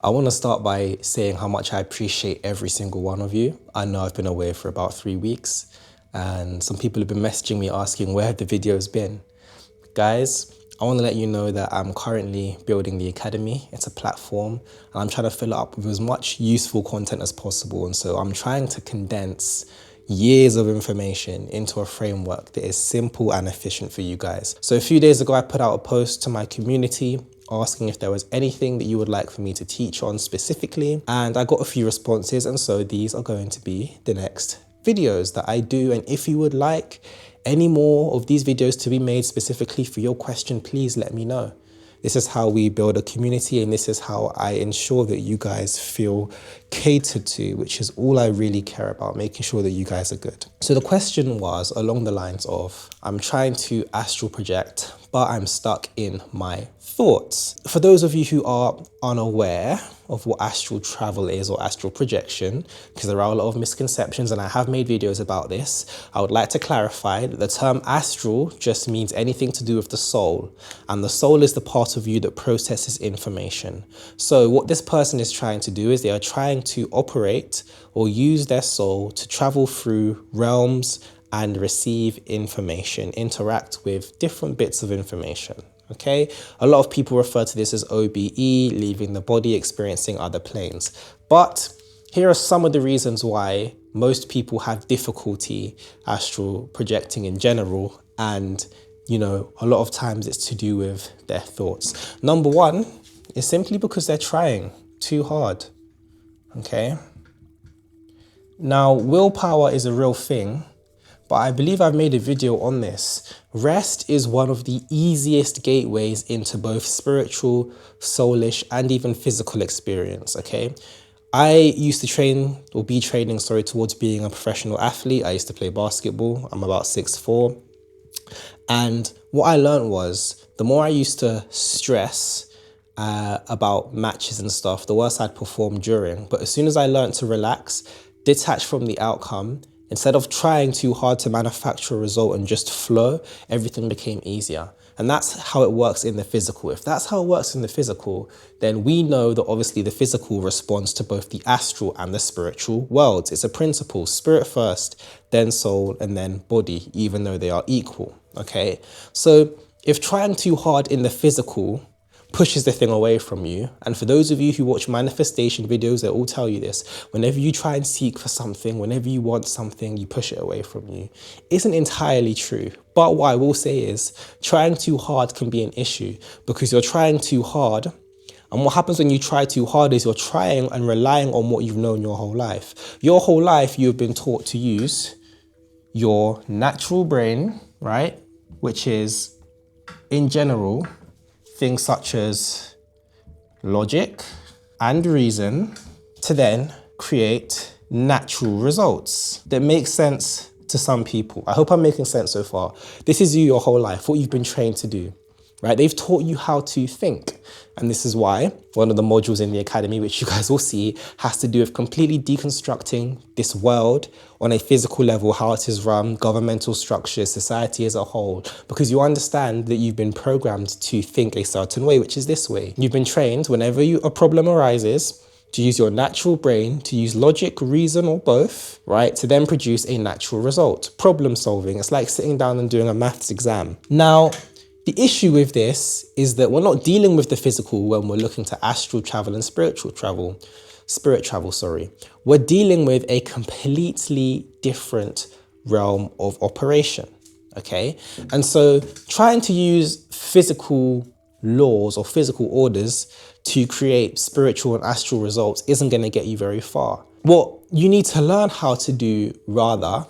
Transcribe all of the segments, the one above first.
I want to start by saying how much I appreciate every single one of you. I know I've been away for about 3 weeks and some people have been messaging me asking where have the videos been. Guys, I want to let you know that I'm currently building the Academy. It's a platform and I'm trying to fill it up with as much useful content as possible. And so I'm trying to condense years of information into a framework that is simple and efficient for you guys. So a few days ago, I put out a post to my community asking if there was anything that you would like for me to teach on specifically. And I got a few responses. And so these are going to be the next videos that I do. And if you would like any more of these videos to be made specifically for your question, please let me know. This is how we build a community and this is how I ensure that you guys feel catered to, which is all I really care about, making sure that you guys are good. So the question was along the lines of, I'm trying to astral project, but I'm stuck in my thoughts. For those of you who are unaware of what astral travel is or astral projection, because there are a lot of misconceptions and I have made videos about this, I would like to clarify that the term astral just means anything to do with the soul. And the soul is the part of you that processes information. So what this person is trying to do is they are trying to operate or use their soul to travel through realms and receive information, interact with different bits of information. Okay, a lot of people refer to this as OBE, leaving the body, experiencing other planes. But here are some of the reasons why most people have difficulty astral projecting in general. And, you know, a lot of times it's to do with their thoughts. Number one is simply because they're trying too hard. Okay. Now, willpower is a real thing. But I believe I've made a video on this. Rest is one of the easiest gateways into both spiritual, soulish, and even physical experience, okay? I used to train, or be training, sorry, towards being a professional athlete. I used to play basketball. I'm about 6'4". And what I learned was the more I used to stress about matches and stuff, the worse I'd perform during. But as soon as I learned to relax, detach from the outcome, instead of trying too hard to manufacture a result and just flow, everything became easier. And that's how it works in the physical. If that's how it works in the physical, then we know that obviously the physical responds to both the astral and the spiritual worlds. It's a principle, spirit first, then soul, and then body, even though they are equal, okay? So if trying too hard in the physical pushes the thing away from you. And for those of you who watch manifestation videos, they all tell you this. Whenever you try and seek for something, whenever you want something, you push it away from you. Isn't entirely true. But what I will say is trying too hard can be an issue because you're trying too hard. And what happens when you try too hard is you're trying and relying on what you've known your whole life. Your whole life, you've been taught to use your natural brain, right? Which is, in general, things such as logic and reason to then create natural results that make sense to some people. I hope I'm making sense so far. This is you your whole life, what you've been trained to do, right? They've taught you how to think. And this is why one of the modules in the Academy, which you guys will see, has to do with completely deconstructing this world on a physical level, how it is run, governmental structures, society as a whole, because you understand that you've been programmed to think a certain way, which is this way. You've been trained whenever a problem arises to use your natural brain, to use logic, reason, or both, right, to then produce a natural result. Problem solving. It's like sitting down and doing a maths exam. Now, the issue with this is that we're not dealing with the physical when we're looking to astral travel and spirit travel, sorry. We're dealing with a completely different realm of operation, okay? And so trying to use physical laws or physical orders to create spiritual and astral results isn't going to get you very far. What you need to learn how to do rather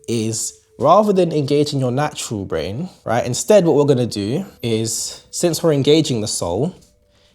is, rather than engaging your natural brain, right? Instead, what we're going to do is, since we're engaging the soul,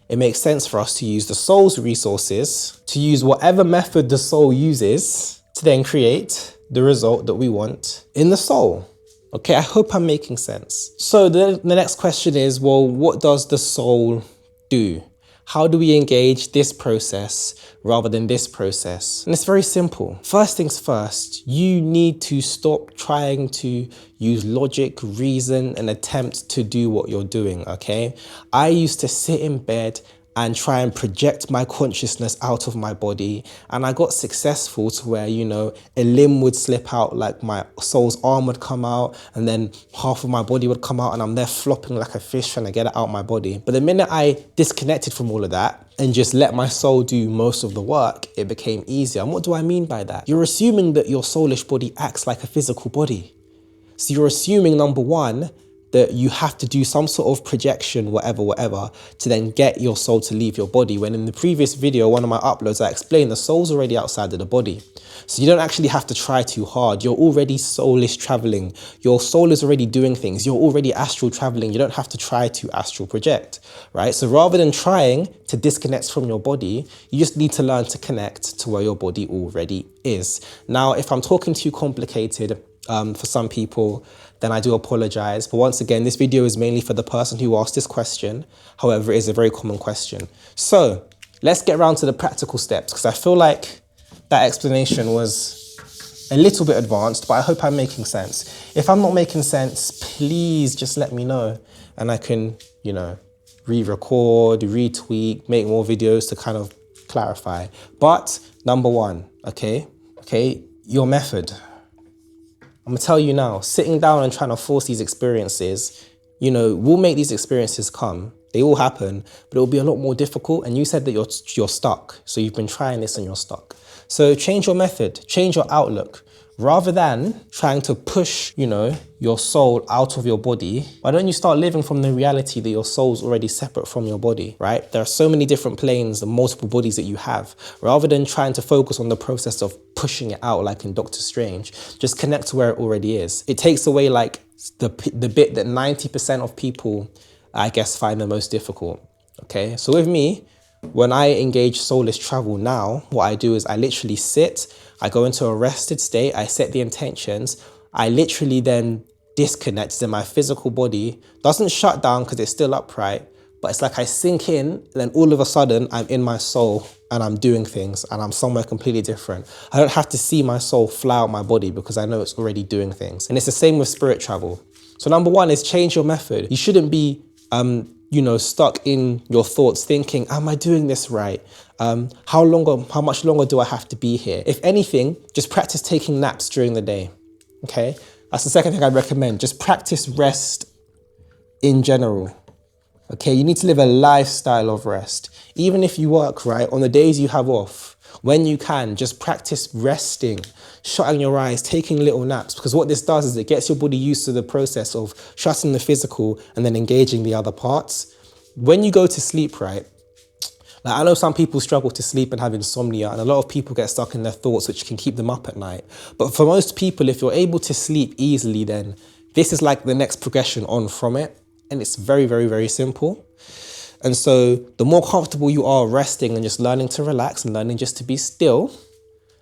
it makes sense for us to use the soul's resources, to use whatever method the soul uses to then create the result that we want in the soul. Okay, I hope I'm making sense. So the next question is, well, what does the soul do? How do we engage this process rather than this process? And it's very simple. First things first, you need to stop trying to use logic, reason, and attempt to do what you're doing, okay? I used to sit in bed and try and project my consciousness out of my body. And I got successful to where, you know, a limb would slip out, like my soul's arm would come out, and then half of my body would come out, and I'm there flopping like a fish trying to get it out of my body. But the minute I disconnected from all of that and just let my soul do most of the work, it became easier. And what do I mean by that? You're assuming that your soulish body acts like a physical body. So you're assuming, number one, that you have to do some sort of projection, whatever, to then get your soul to leave your body. When in the previous video, one of my uploads, I explained the soul's already outside of the body. So you don't actually have to try too hard. You're already soulish traveling. Your soul is already doing things. You're already astral traveling. You don't have to try to astral project, right? So rather than trying to disconnect from your body, you just need to learn to connect to where your body already is. Now, if I'm talking too complicated, for some people, then I do apologize. But once again, this video is mainly for the person who asked this question. However, it is a very common question. So let's get around to the practical steps, because I feel like that explanation was a little bit advanced, but I hope I'm making sense. If I'm not making sense, please just let me know, and I can, you know, re-record, retweet, make more videos to kind of clarify. But number one, okay, your method. I'm gonna tell you now, sitting down and trying to force these experiences, you know, will make these experiences come. They will happen, but it will be a lot more difficult. And you said that you're stuck. So you've been trying this and you're stuck. So change your method, change your outlook. Rather than trying to push, you know, your soul out of your body, why don't you start living from the reality that your soul's already separate from your body, right? There are so many different planes and multiple bodies that you have. Rather than trying to focus on the process of pushing it out like in Doctor Strange, just connect to where it already is. It takes away like the bit that 90% of people, I guess, find the most difficult, okay? So with me, when I engage soulless travel now, what I do is I literally sit, I go into a rested state, I set the intentions, I literally then disconnect, then my physical body doesn't shut down because it's still upright, but it's like I sink in, and then all of a sudden I'm in my soul and I'm doing things and I'm somewhere completely different. I don't have to see my soul fly out my body because I know it's already doing things. And it's the same with spirit travel. So number one is change your method. You shouldn't be you know, stuck in your thoughts thinking, am I doing this right? How much longer do I have to be here? If anything, just practice taking naps during the day, okay? That's the second thing I'd recommend. Just practice rest in general, okay? You need to live a lifestyle of rest. Even if you work, right, on the days you have off, when you can, just practice resting, shutting your eyes, taking little naps, because what this does is it gets your body used to the process of shutting the physical and then engaging the other parts. When you go to sleep, right, like I know some people struggle to sleep and have insomnia, and a lot of people get stuck in their thoughts, which can keep them up at night. But for most people, if you're able to sleep easily, then this is like the next progression on from it. And it's very, very, very simple. And so the more comfortable you are resting and just learning to relax and learning just to be still,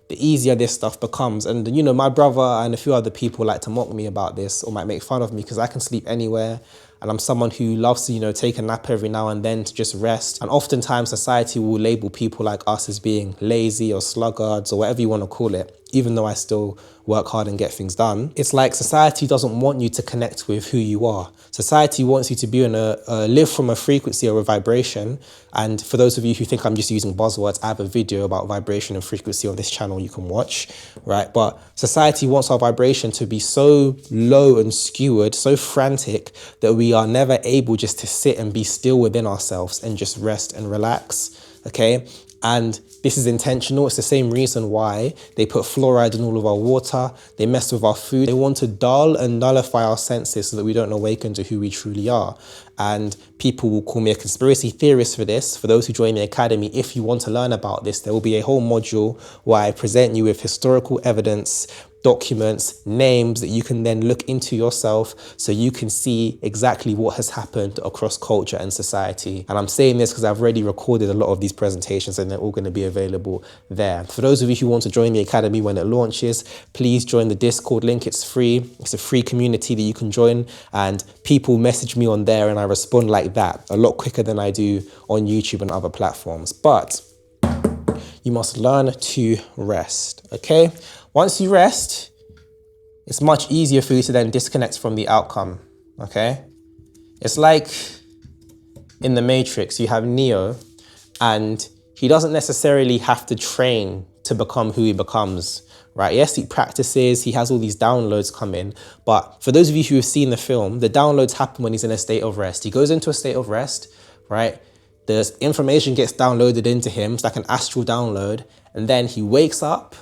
the easier this stuff becomes. And, you know, my brother and a few other people like to mock me about this or might make fun of me because I can sleep anywhere. And I'm someone who loves to, you know, take a nap every now and then to just rest. And oftentimes society will label people like us as being lazy or sluggards or whatever you want to call it, even though I still work hard and get things done. It's like society doesn't want you to connect with who you are. Society wants you to be live from a frequency or a vibration. And for those of you who think I'm just using buzzwords, I have a video about vibration and frequency on this channel you can watch, right? But society wants our vibration to be so low and skewered, so frantic, that we are never able just to sit and be still within ourselves and just rest and relax, okay? And this is intentional. It's the same reason why they put fluoride in all of our water. They mess with our food. They want to dull and nullify our senses so that we don't awaken to who we truly are. And people will call me a conspiracy theorist for this. For those who join the academy, if you want to learn about this, there will be a whole module where I present you with historical evidence, documents, names that you can then look into yourself so you can see exactly what has happened across culture and society. And I'm saying this because I've already recorded a lot of these presentations and they're all going to be available there. For those of you who want to join the academy when it launches, please join the Discord link. It's free. It's a free community that you can join, and people message me on there and I respond like that a lot quicker than I do on YouTube and other platforms. But you must learn to rest, okay? Once you rest, it's much easier for you to then disconnect from the outcome, okay? It's like in the Matrix, you have Neo, And he doesn't necessarily have to train to become who he becomes, right? Yes, he practices, he has all these downloads come in. But for those of you who have seen the film, the downloads happen when he's in a state of rest. He goes into a state of rest, right? The information gets downloaded into him. It's like an astral download. And then he wakes up,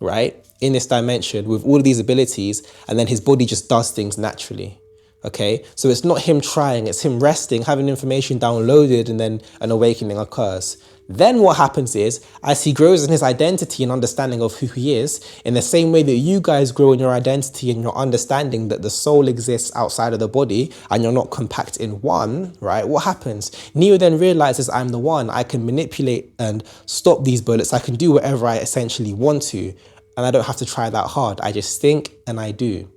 right, in this dimension with all of these abilities. And then his body just does things naturally. Okay, so it's not him trying, it's him resting, having information downloaded, and then an awakening occurs. Then what happens is, as he grows in his identity and understanding of who he is, in the same way that you guys grow in your identity and your understanding that the soul exists outside of the body and you're not compact in one, right? What happens? Neo then realizes, I'm the one, I can manipulate and stop these bullets, I can do whatever I essentially want to, and I don't have to try that hard. I just think and I do.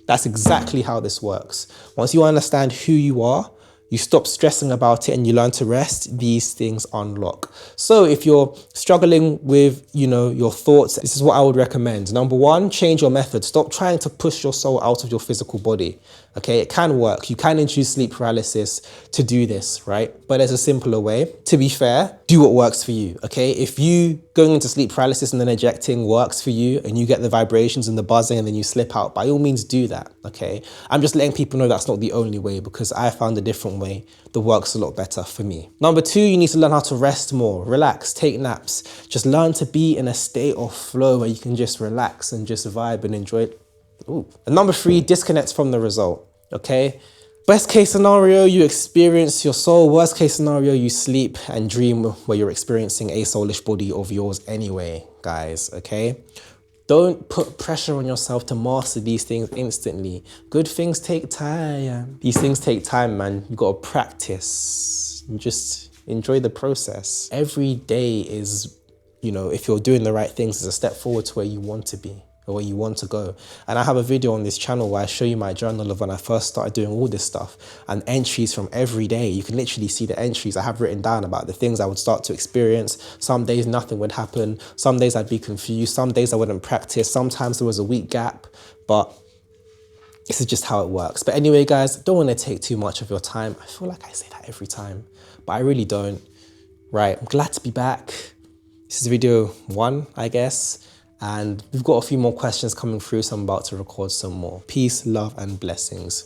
That's exactly how this works. Once you understand who you are, you stop stressing about it and you learn to rest, these things unlock. So if you're struggling with, your thoughts, this is what I would recommend. Number one, change your method. Stop trying to push your soul out of your physical body. Okay, it can work. You can induce sleep paralysis to do this, right? But there's a simpler way. To be fair, do what works for you, okay? If you going into sleep paralysis and then ejecting works for you and you get the vibrations and the buzzing and then you slip out, by all means do that, okay? I'm just letting people know that's not the only way because I found a different way that works a lot better for me. Number two, you need to learn how to rest more, relax, take naps. Just learn to be in a state of flow where you can just relax and just vibe and enjoy it. Ooh. And number three, disconnect from the result, okay? Best case scenario, you experience your soul. Worst case scenario, you sleep and dream where you're experiencing a soulish body of yours anyway, guys, okay? Don't put pressure on yourself to master these things instantly. Good things take time. These things take time, man. You gotta practice. You just enjoy the process. Every day is, if you're doing the right things, is a step forward to where you want to be or where you want to go. And I have a video on this channel where I show you my journal of when I first started doing all this stuff and entries from every day. You can literally see the entries I have written down about the things I would start to experience. Some days nothing would happen. Some days I'd be confused. Some days I wouldn't practice. Sometimes there was a week gap, but this is just how it works. But anyway, guys, don't want to take too much of your time. I feel like I say that every time, but I really don't. Right, I'm glad to be back. This is video one, I guess. And we've got a few more questions coming through, so I'm about to record some more. Peace, love, and blessings.